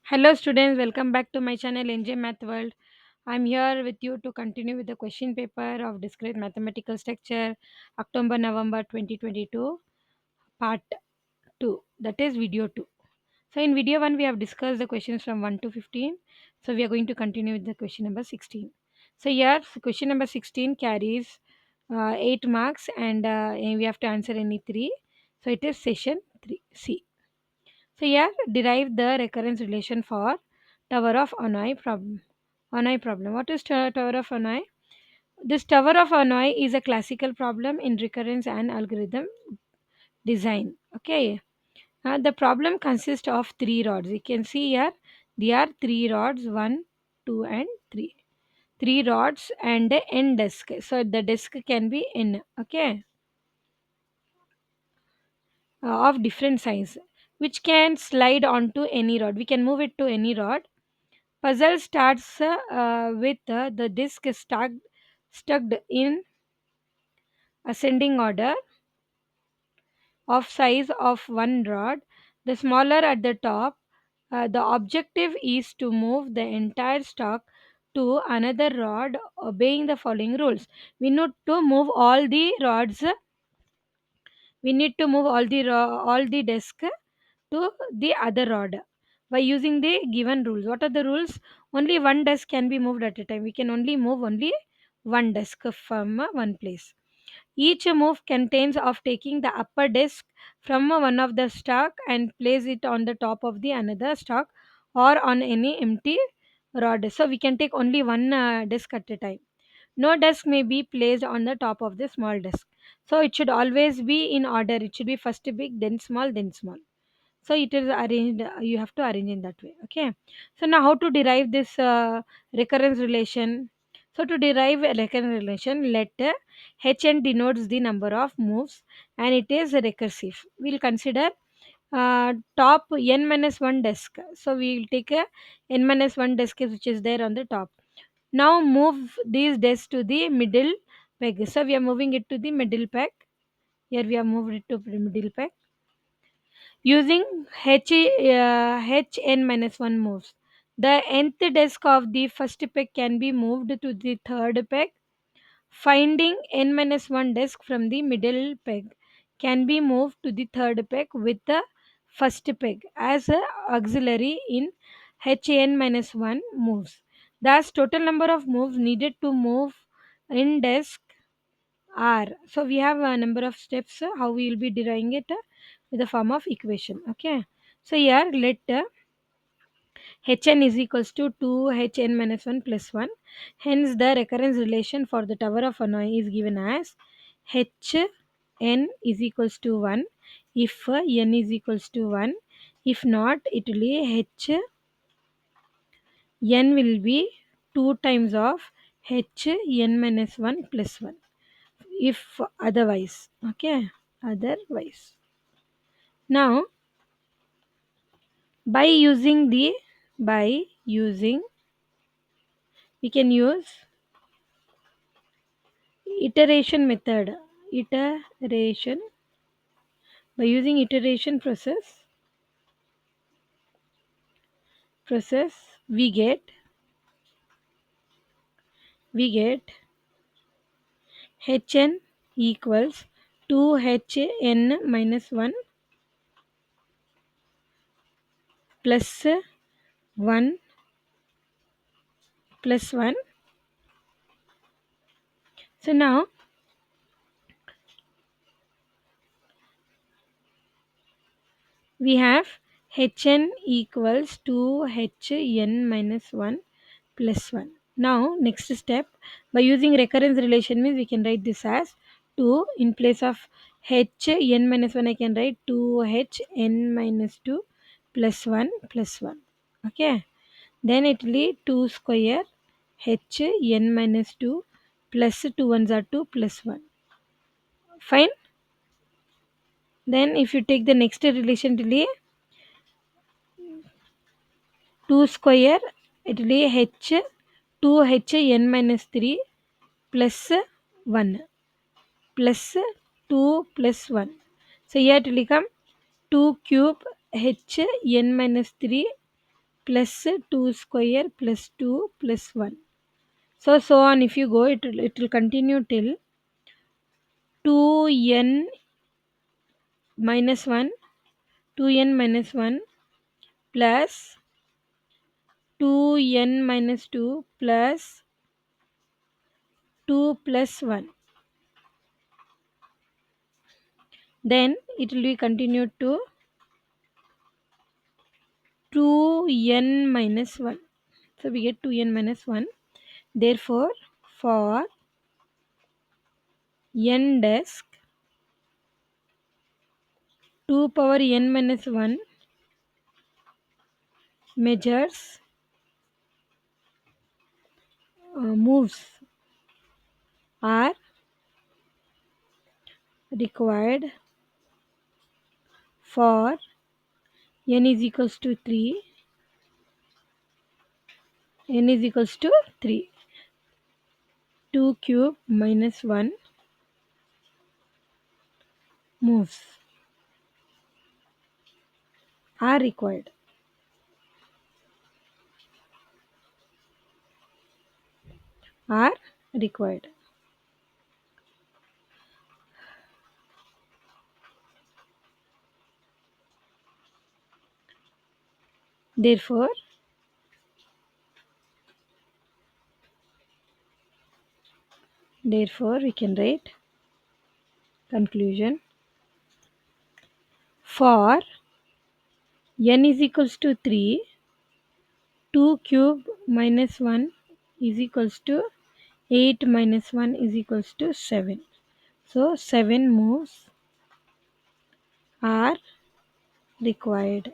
Hello students, welcome back to my channel NJ Math World. I'm here with you to continue with the question paper of discrete mathematical structure October-November 2022 part 2, that is video 2. So in video 1 we have discussed the questions from 1 to 15. So we are going to continue with the question number 16. So here question number 16 carries 8 marks and we have to answer any 3. So it is session 3C. So here derive the recurrence relation for Tower of Hanoi problem. Hanoi problem. What is Tower of Hanoi? This Tower of Hanoi is a classical problem in recurrence and algorithm design. Okay. The problem consists of three rods. You can see here there are three rods, one, two, and three. Three rods and a n disk. So the disk can be n. Okay, of different size, which can slide onto any rod. We can move it to any rod. Puzzle starts with the disc stuck in ascending order of size of one rod, the smaller at the top. The objective is to move the entire stock to another rod obeying the following rules. We need to move all the rods. We need to move all the disc to the other rod by using the given rules. What are the rules? Only one desk can be moved at a time. We can only move only one desk from one place. Each move contains of taking the upper disk from one of the stock and place it on the top of the another stock or on any empty rod. So we can take only one disk at a time. No desk may be placed on the top of the small desk. So it should always be in order. It should be first big, then small, then small. So it is arranged, you have to arrange in that way. Okay, so now how to derive this recurrence relation? So to derive a recurrence relation, let hn denotes the number of moves and it is recursive. We'll consider top n minus 1 desk. So we will take a n minus 1 desk which is there on the top. Now move these desks to the middle peg. So we are moving it to the middle peg. Here we have moved it to the middle peg using hn minus 1 moves. The nth disk of the first peg can be moved to the third peg. Finding n minus 1 disk from the middle peg can be moved to the third peg with the first peg as a auxiliary in hn minus 1 moves. Thus, total number of moves needed to move in disk R. So we have a number of steps how we will be deriving it with the form of equation. Okay. So here let hn is equals to 2hn minus 1 plus 1. Hence the recurrence relation for the Tower of Hanoi is given as hn is equals to 1 if n is equals to 1. If not, it will be n will be 2 times of hn minus 1 plus 1 if otherwise. Okay, otherwise. Now by using we can use iteration method. Iteration By using iteration process we get hn equals 2hn minus 1 plus 1 plus 1. So now we have hn equals 2hn minus 1 plus 1. Now next step, by using recurrence relation means we can write this as 2 in place of hn minus 1. I can write 2hn minus 2 plus 1 plus 1. Okay, then it will be 2 square hn minus 2 plus 2 ones are 2 plus 1. Fine. Then if you take the next relation, it will be 2 square, it will be 2hn minus 3 plus 1 plus 2 plus 1. So here it will become 2 cube hn minus 3 plus 2 square plus 2 plus 1. So on. If you go, it will continue till 2n minus 1, 2n minus 1 plus 2n minus 2 plus 2 plus 1. Then it will be continued to 2n minus 1. So we get 2n minus 1. Therefore, for n desk 2 power n minus 1 measures moves are required for n is equals to 3, n is equals to 3, 2 cube minus 1 moves are required. Are required. Therefore, we can write conclusion. For n is equals to 3, 2 cube minus 1 is equals to 8 minus 1 is equals to 7. So 7 moves are required.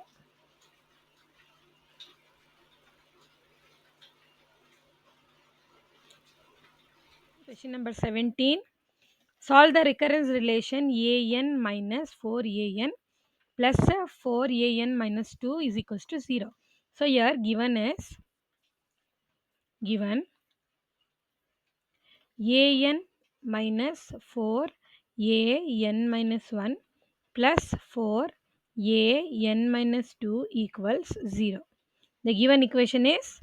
Question number 17. Solve the recurrence relation an minus 4an plus 4an minus 2 is equals to 0. So here given an minus 4 an minus 1 plus 4 an minus 2 equals 0. The given equation is,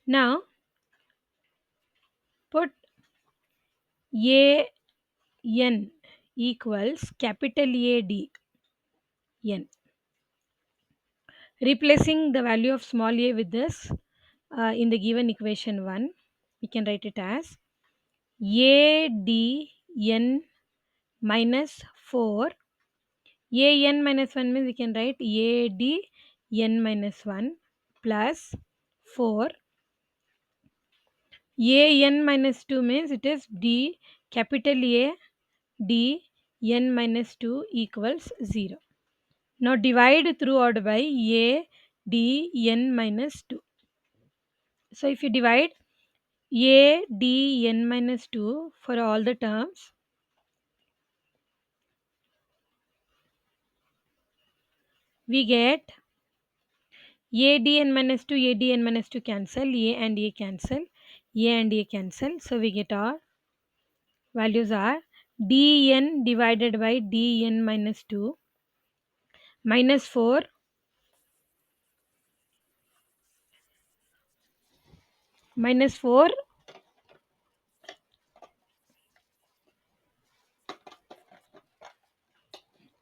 now put an equals capital AD n. Replacing the value of small a with this in the given equation 1, we can write it as ADN minus 4. AN minus 1 means we can write ADN minus 1 plus 4. AN minus 2 means it is D capital A D n minus 2 equals 0. Now divide throughout by A D n minus 2. So if you divide A D n minus 2 for all the terms, we get A D n minus 2, A D n minus 2 cancel, A and A cancel, A and A cancel. So we get our values are dn divided by dn minus 2 minus 4 minus 4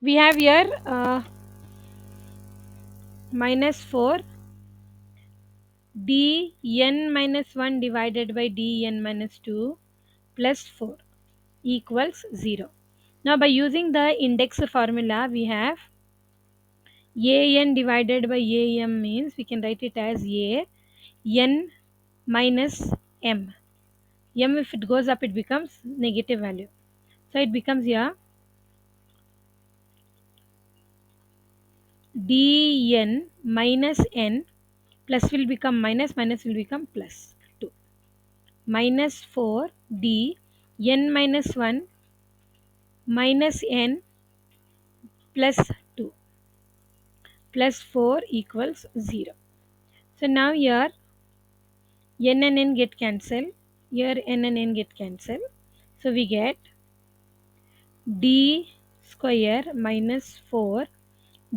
we have here minus 4 dn minus 1 divided by dn minus 2 plus 4 equals 0. Now by using the index formula, we have an divided by am means we can write it as a n minus m. M, if it goes up, it becomes negative value. So it becomes here dn minus n plus will become minus, minus will become plus 2. Minus 4 d n minus 1 minus n plus 2 plus 4 equals 0. So now here n and n get cancelled. Here n and n get cancelled. So we get d square minus 4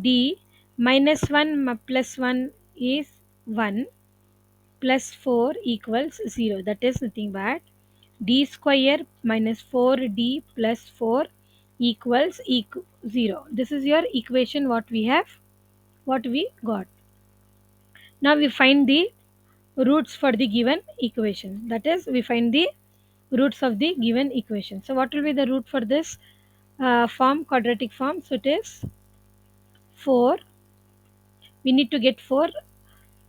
d minus 1 plus 1 is 1, plus 4 equals 0. That is nothing but d square minus 4d plus 4 equals 0. This is your equation what we got. Now we find the roots for the given equation. That is, we find the roots of the given equation. So what will be the root for this quadratic form? So it is 4. We need to get 4.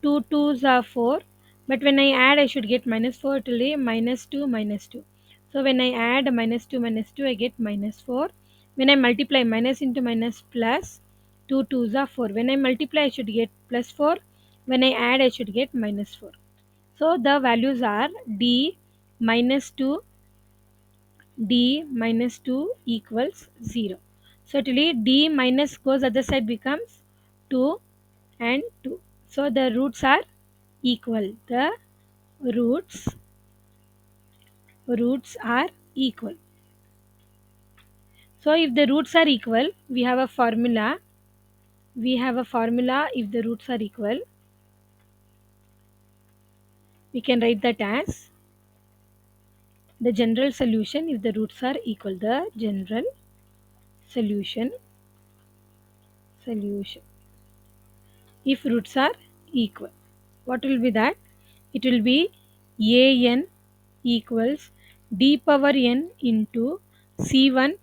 2 2s are 4. But when I add, I should get minus 4 till a minus 2 minus 2. So when I add minus 2, I get minus 4. When I multiply, minus into minus plus, 2 2s are 4. When I multiply, I should get plus 4. When I add, I should get minus 4. So the values are d minus 2, d minus 2 equals 0. So actually d minus goes other side becomes 2 and 2. So the roots are equal. The roots are equal. So if the roots are equal, we have a formula. If the roots are equal, we can write that as the general solution. If the roots are equal, the general solution if roots are equal, what will be that? It will be an equals d power n into c1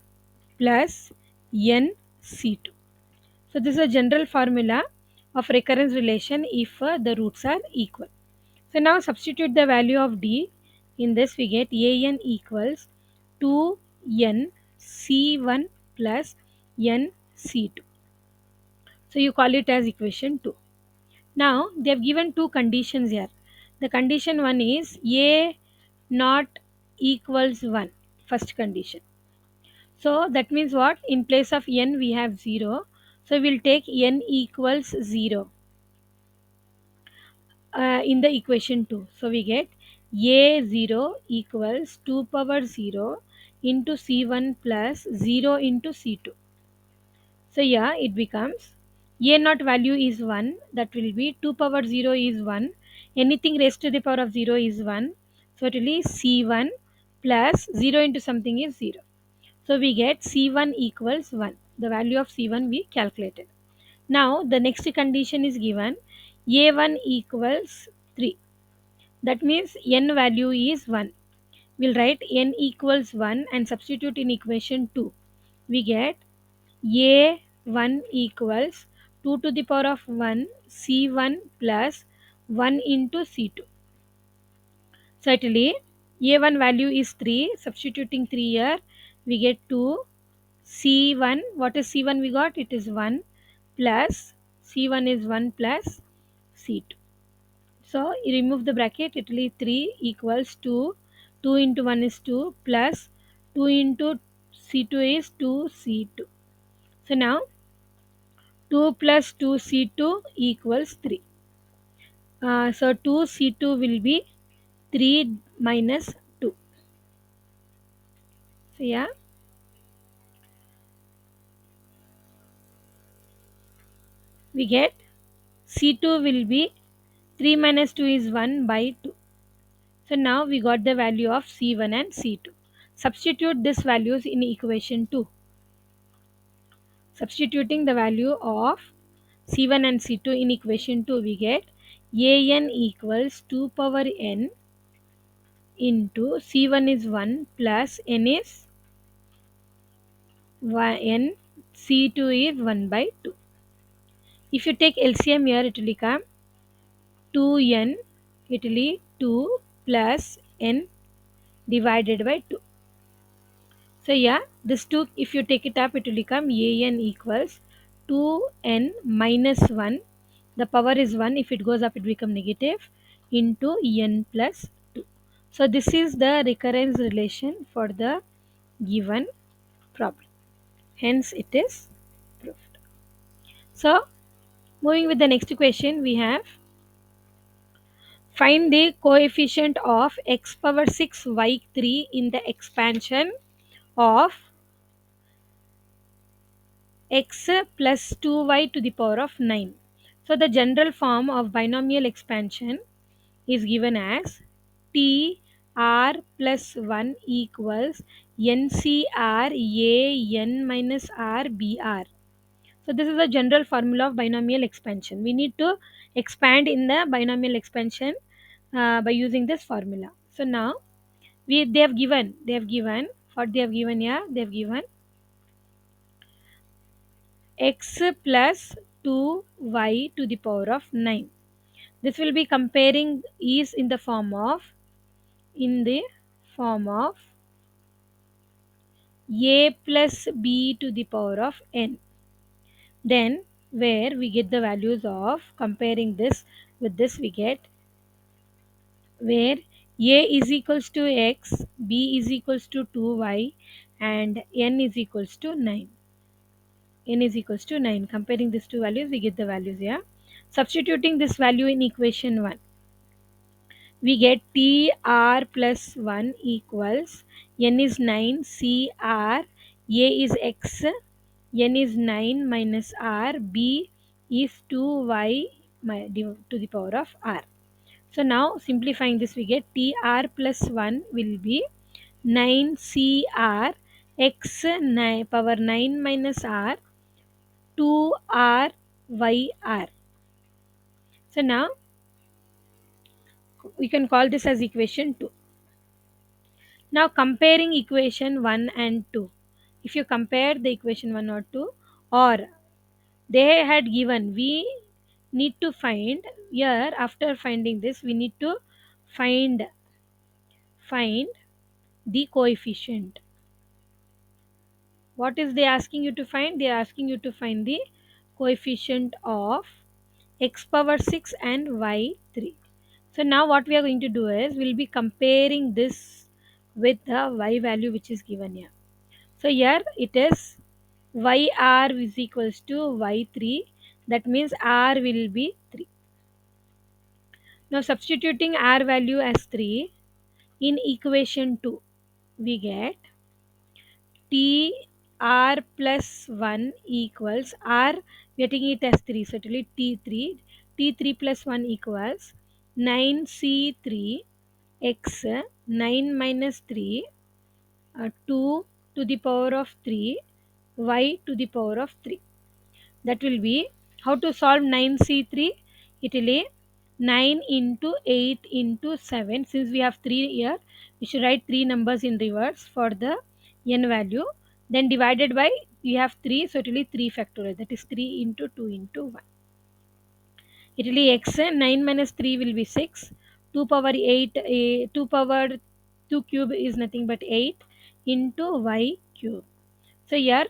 plus n c2. So this is a general formula of recurrence relation if the roots are equal. So now substitute the value of d. In this we get an equals 2n c1 plus n c2. So you call it as equation 2. Now they have given two conditions here. The condition 1 is a not equals 1, first condition. So that means what? In place of n we have 0. So we'll take n equals 0 in the equation 2. So we get a0 equals 2 power 0 into c1 plus 0 into c2. So yeah, it becomes a naught value is 1, that will be 2 power 0 is 1, anything raised to the power of 0 is 1, so it will be c1 plus 0 into something is 0. So we get c1 equals 1, the value of c1 we calculated. Now the next condition is given a1 equals 3, that means n value is 1. We'll write n equals 1 and substitute in equation 2. We get a1 equals 2 to the power of 1 c1 plus 1 into c2. Certainly a1 value is 3, substituting 3 here we get 2 c1. What is c1 we got? It is 1 plus c1 is 1 plus c2. So you remove the bracket, it will be 3 equals 2. 2 into 1 is 2 plus 2 into c2 is 2c2. So now 2 plus 2c2 equals 3. So 2c2 will be 3 minus 2. So yeah, we get c2 will be 3 minus 2 is 1 by 2. So now we got the value of c1 and c2. Substitute these values in equation 2. Substituting the value of c1 and c2 in equation 2, we get an equals 2 power n into c1 is 1 plus n is n, c2 is 1 by 2. If you take LCM here, it will become 2n, it will be 2 plus n divided by 2. So yeah, this 2, if you take it up, it will become an equals 2n minus 1. The power is 1. If it goes up, it becomes negative into n plus 2. So this is the recurrence relation for the given problem. Hence it is proved. So moving with the next question, we have find the coefficient of x power 6 y3 in the expansion of x plus 2y to the power of 9. So the general form of binomial expansion is given as T r plus 1 equals NCR A n minus R B R. So this is the general formula of binomial expansion. We need to expand in the binomial expansion by using this formula. So now they have given what they have given here. They have given x plus 2y to the power of 9. This will be comparing is in the form of a plus b to the power of n. Then where we get the values of comparing this with this, we get where a is equals to x, b is equals to 2y, and n is equals to 9. N is equals to 9. Comparing these two values, we get the values here. Substituting this value in equation 1, we get T r plus 1 equals n is 9 C r, a is x, n is 9 minus r, b is 2y to the power of r. So now simplifying this, we get T r plus 1 will be 9 C r x 9 power 9 minus r 2 r y r. So now we can call this as equation 2. Now comparing equation 1 and 2. If you compare the equation 1 or 2, or they had given, we need to find here. After finding this, we need to find find the coefficient. What is they asking you to find? They are asking you to find the coefficient of x power 6 and y 3. So now what we are going to do is we'll be comparing this with the y value which is given here. So here it is yr is equals to y3. That means r will be 3. Now substituting r value as 3 in equation 2, we get T r plus 1 equals r, we are taking it as 3, so it will be T3. T3 plus 1 equals 9C3 x 9 minus 3 2 to the power of 3 y to the power of 3. That will be how to solve 9C3. It will be 9 into 8 into 7. Since we have 3 here, we should write 3 numbers in reverse for the n value. Then divided by, we have 3, so it will be 3 factorial. That is 3 into 2 into 1. It will be x 9 minus 3 will be 6. 2 power 8, 2 power 2 cube is nothing but 8 into y cube. So here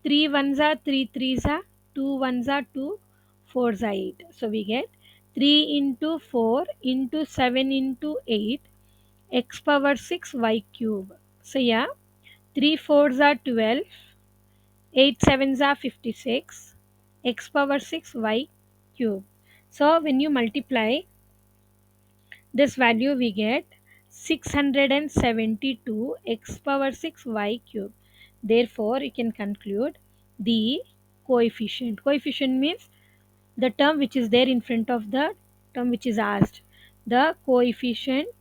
3 ones are 3 threes are 2 ones are 2 fours are 8. So we get 3 into 4 into 7 into 8 x power 6 y cube. So yeah, 3 fours are 12, 8 sevens are 56, x power 6 y cube. So when you multiply this value, we get 672 x power 6 y cube. Therefore, you can conclude the coefficient. Coefficient means the term which is there in front of the term which is asked. The coefficient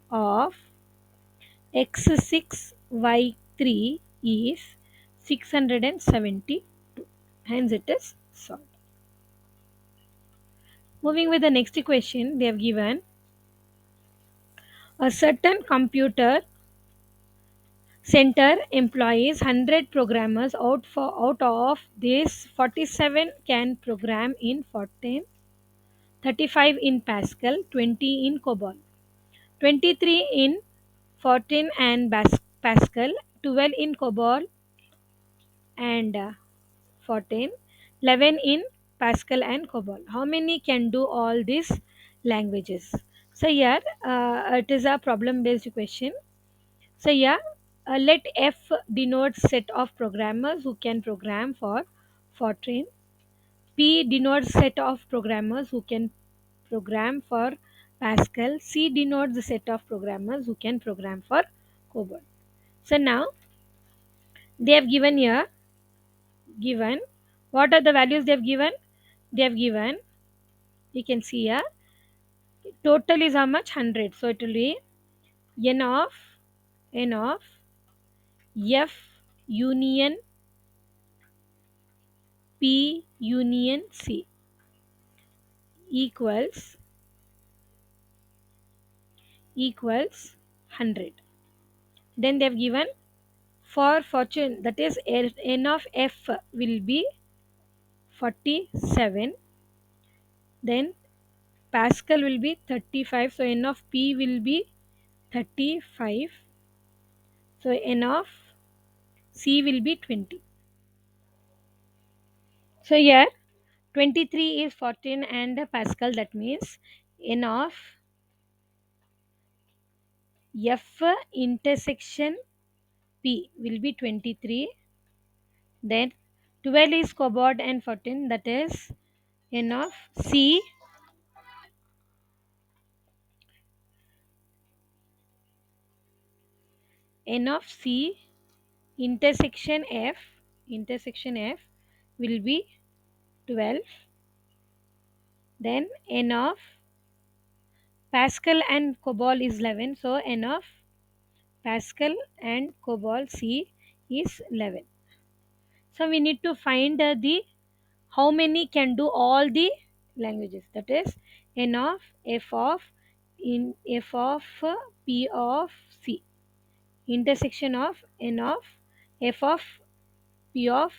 of x6 y3 is 672. Hence it is solved. Moving with the next question, they have given a certain computer center employs 100 programmers. Out of this, 47 can program in Fortran, 35 in Pascal, 20 in COBOL, 23 in Fortran and Pascal, 12 in COBOL and Fortran, 11 in Pascal and COBOL. How many can do all these languages? So here it is a problem based question. So yeah, let F denote set of programmers who can program for Fortran. P denotes set of programmers who can program for Pascal. C denotes the set of programmers who can program for COBOL. So now They have given here, given, what are the values they have given? They have given, you can see here, total is how much? 100. So it will be n of f union p union c equals 100. Then they have given for fortune, that is n of f will be 47. Then Pascal will be 35. So n of p will be 35. So n of c will be 20. So here 23 is 14 and Pascal, that means n of f intersection p will be 23. Then 12 is cobalt and 14, that is n of c intersection f will be 12. Then n of Pascal and cobalt is 11. So n of Pascal and cobalt c is 11. So we need to find the how many can do all the languages, that is n of f of p of c intersection of n of f of p of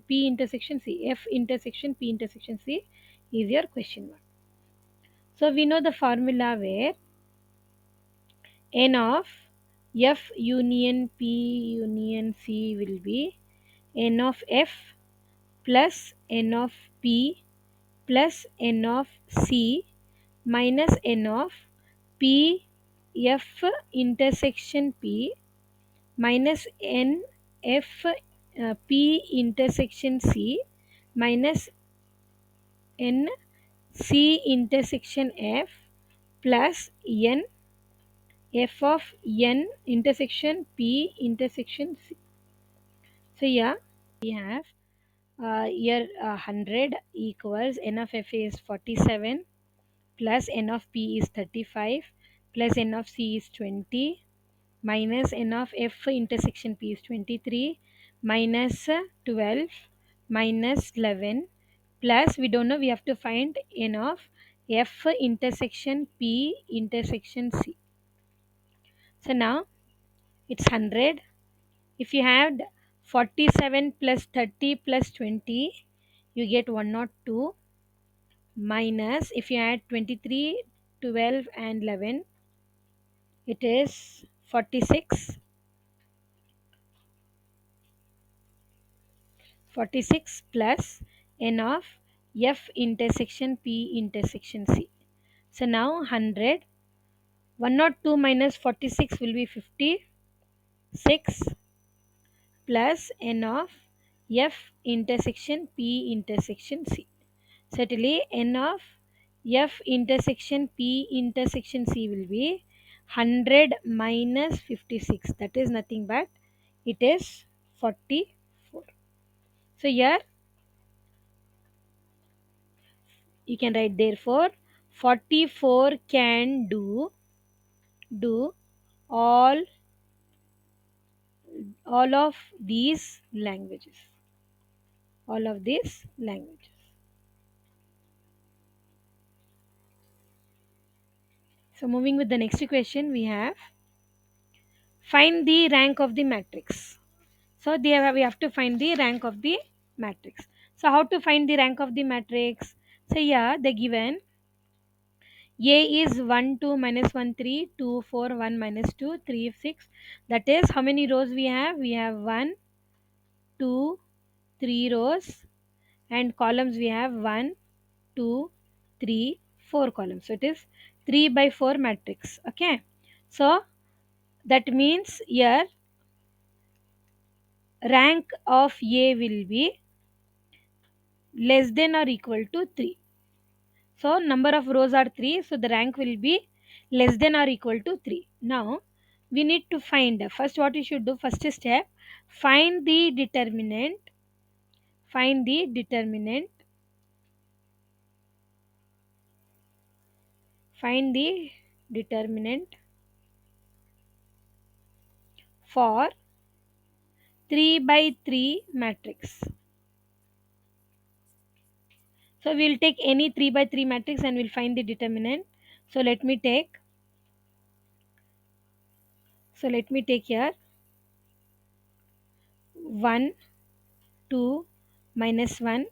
p intersection c, f intersection p intersection c is your question mark. So we know the formula where n of f union p union c will be n of f plus n of p plus n of c minus n of p f intersection p minus n f p intersection c minus n c intersection f plus n f of n intersection p intersection c. So yeah, we have here 100 equals n of f is 47 plus n of p is 35 plus n of c is 20 minus n of f intersection p is 23 minus 12 minus 11 plus we don't know, we have to find n of f intersection p intersection c. So now it's 100. If you had 47 plus 30 plus 20, you get 102 minus if you add 23, 12 and 11, it is 46. 46 plus n of f intersection p intersection c. So now 100, 102 minus 46 will be 56 plus n of f intersection p intersection c. Certainly n of f intersection p intersection c will be 100 minus 56, that is nothing but it is 44. So here you can write therefore 44 can do all all of these languages, all of these languages. So moving with the next question, we have find the rank of the matrix. So we have to find the rank of the matrix. So how to find the rank of the matrix? So yeah, the given A is 1, 2, minus 1, 3, 2, 4, 1, minus 2, 3, 6. That is how many rows we have? We have 1, 2, 3 rows, and columns we have 1, 2, 3, 4 columns. So it is 3 by 4 matrix. Okay. So that means here rank of A will be less than or equal to 3. So number of rows are 3. So the rank will be less than or equal to 3. Now We need to find first what we should do. First step, find the determinant. Find the determinant. Find the determinant for 3 by 3 matrix. So we'll take any 3 by 3 matrix and we'll find the determinant. So let me take here 1 2 minus 1.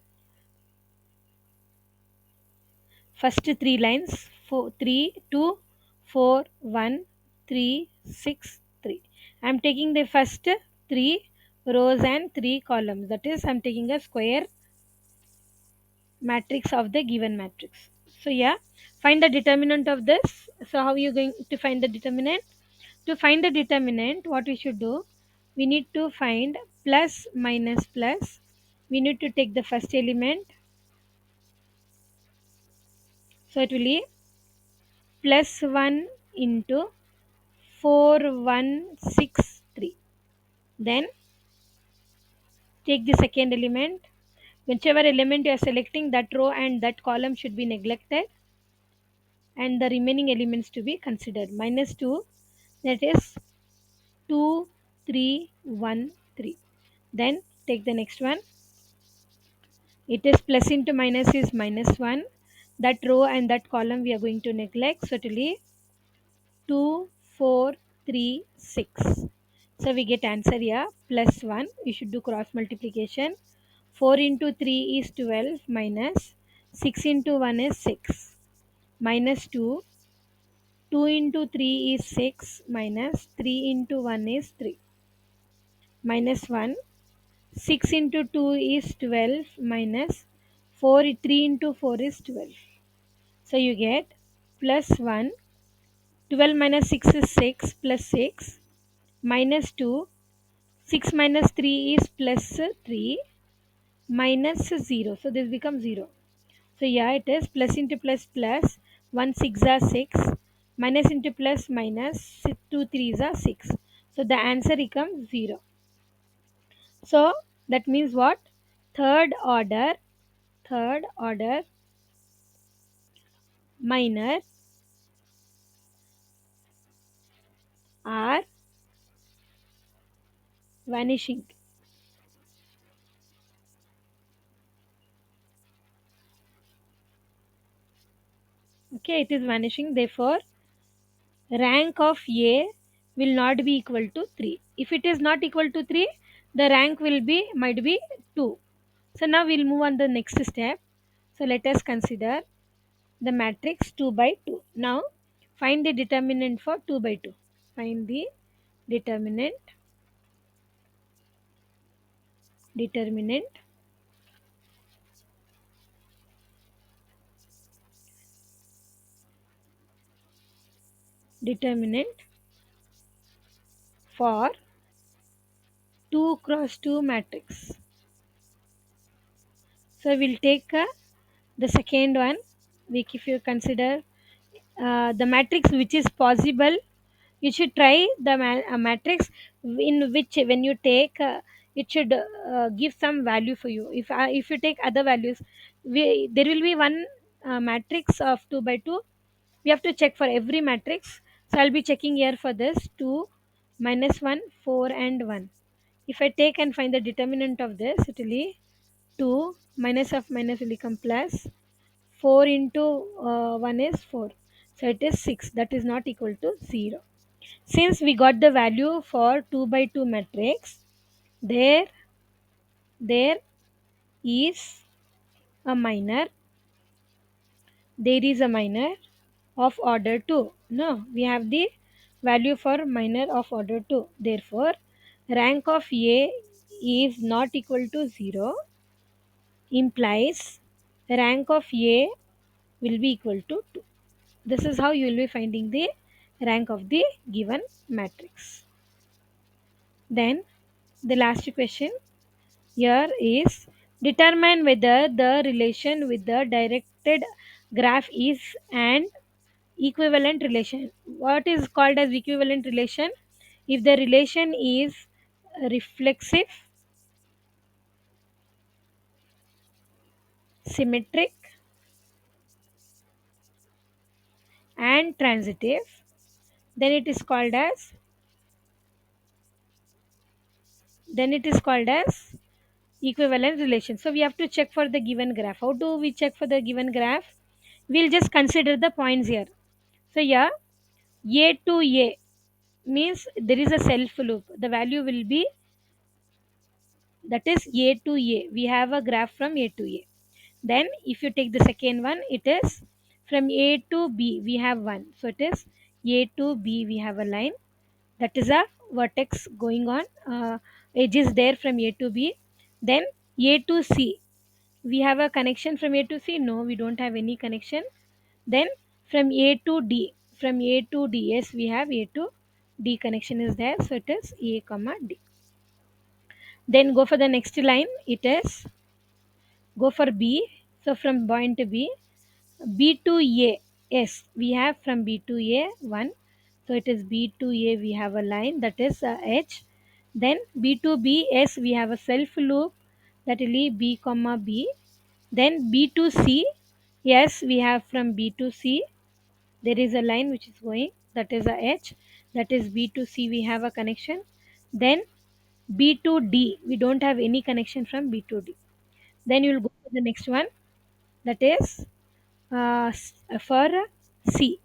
First 3 lines 4 3 2 4 1 3 6 3. I'm taking the first 3 rows and 3 columns. That is, I'm taking a square matrix of the given matrix. So yeah, find the determinant of this. So how are you going to find the determinant? To find the determinant, what we should do, we need to find plus minus plus. We need to take the first element. So it will be plus 1 into 4163. Then take the second element. Whichever element you are selecting, that row and that column should be neglected and the remaining elements to be considered. Minus 2, that is 2313. Then take the next one. It is plus into minus is minus 1. That row and that column we are going to neglect. So it will be 2436. So we get answer here plus 1. You should do cross multiplication. 4 into 3 is 12 minus 6 into 1 is 6 minus 2. 2 into 3 is 6 minus 3 into 1 is 3 minus 1. 6 into 2 is 12 minus 4 3 into 4 is 12. So you get plus 1. 12 minus 6 is 6 plus 6 minus 2. 6 minus 3 is plus 3 minus 0. So this becomes 0. So yeah, it is plus into plus plus. 1 6 are 6 minus into plus minus 2 3s are 6. So the answer becomes 0. So that means what? Third order minor are vanishing. Okay, it is vanishing. Therefore, rank of A will not be equal to 3. If it is not equal to 3, the rank will be might be 2. So now we'll move on the next step. So let us consider the matrix 2 by 2. Now find the determinant for 2 by 2. Find the determinant determinant determinant for 2 cross 2 matrix. So we'll take the second one. If you consider the matrix which is possible, you should try the matrix in which when you take it should give some value for you. If you take other values, there will be one matrix of 2 by 2. We have to check for every matrix. So I'll be checking here for this 2 minus 1 4 and 1. If I take and find the determinant of this, it will be 2 minus of minus will become plus 4 into 1 is 4. So it is 6. That is not equal to 0. Since we got the value for 2 by 2 matrix, there is a minor. There is a minor of order 2. No, we have the value for minor of order 2. Therefore, rank of A is not equal to 0 implies rank of A will be equal to 2. This is how you will be finding the rank of the given matrix. Then the last question here is determine whether the relation with the directed graph is an equivalent relation. What is called as equivalent relation? If the relation is reflexive, symmetric, and transitive, then it is called as equivalent relation. So we have to check for the given graph. How do we check for the given graph? We'll just consider the points here. So here a to a means there is a self loop. The value will be, that is a to a. We have a graph from a to a. Then if you take the second one, it is from a to b we have one. So it is a to b we have a line. That is a vertex going on, edge is there from a to b. Then a to c, we have a connection from a to c? No, we don't have any connection. Then from a to d, from a to d, yes, we have a to d connection is there. So it is a comma d. Then go for the next line. It is go for b. So from point to b, b to a, yes, we have from b to a 1. So it is b to a, we have a line, that is h. Then b to b, yes, we have a self loop, that will be b comma b. Then b to c, yes, we have from b to c, there is a line which is going, that is a h. That is b to c, we have a connection. Then b to d, we don't have any connection from b to d. Then you will go to the next one, that is for C.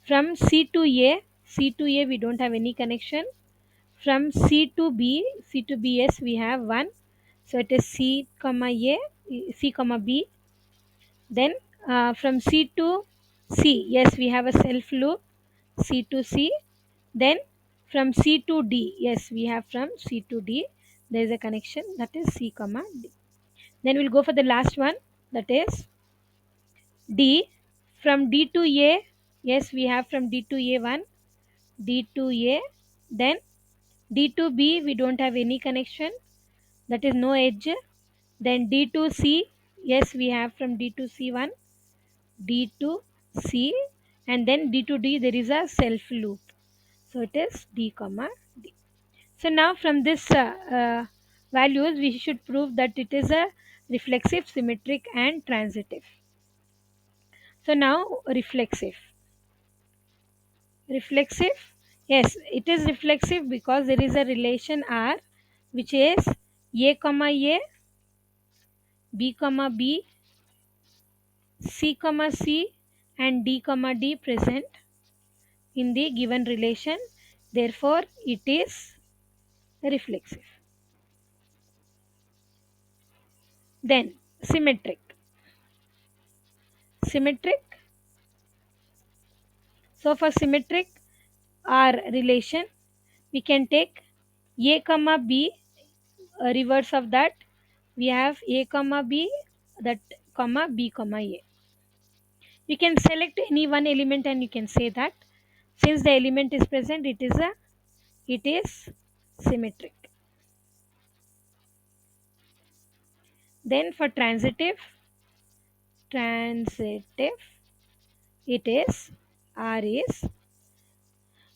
From C to A, C to A we don't have any connection. From C to B, C to B, yes, we have one. So it is C comma A, C comma B. Then from C to C, yes, we have a self loop, C to C. Then from C to D, yes, we have from C to D, there is a connection, that is C comma D. Then we'll go for the last one, that is D. From D to A, yes, we have from D to A 1, D to A. Then D to B, we don't have any connection, that is no edge. Then D to C, yes, we have from D to C 1, D to C. And then D to D, there is a self loop. So it is D comma D. So now from this values, we should prove that it is a reflexive, symmetric, and transitive. So now reflexive. Reflexive, yes, it is reflexive because there is a relation R which is a comma a, b comma b, c comma c, and d comma d present in the given relation. Therefore it is reflexive. Then symmetric. Symmetric, so for symmetric R relation, we can take a comma b, reverse of that, we have a comma b, that comma b comma a. You can select any one element and you can say that since the element is present, it is symmetric. Then for transitive, it is R is,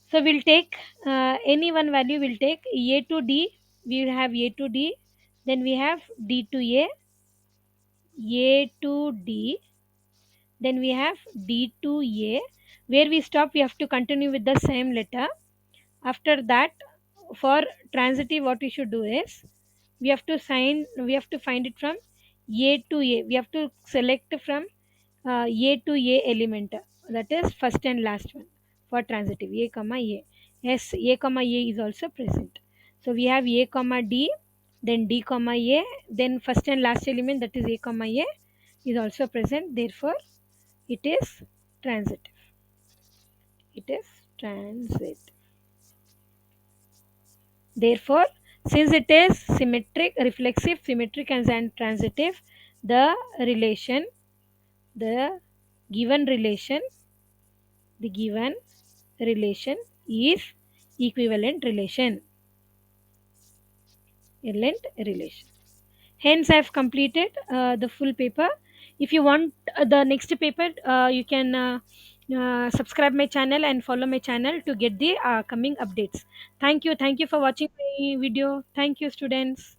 so we'll take any one value, we'll take a to d, we will have a to d, then we have d to a to d, then we have d to a. Where we stop, we have to continue with the same letter. After that, for transitive, what we should do is we have to find it from a to a. We have to select from a to a element, that is first and last one for transitive, a comma a. Yes, a comma a is also present. So we have a comma d, then d comma a, then first and last element, that is a comma a, is also present. Therefore it is transitive. It is transitive. Therefore, since it is symmetric, reflexive, symmetric, and transitive, the relation, the given relation, the given relation is equivalent relation. Equivalent relation. Hence, I have completed the full paper. If you want the next paper, you can subscribe my channel and follow my channel to get the coming updates. Thank you for watching my video. Thank you, students.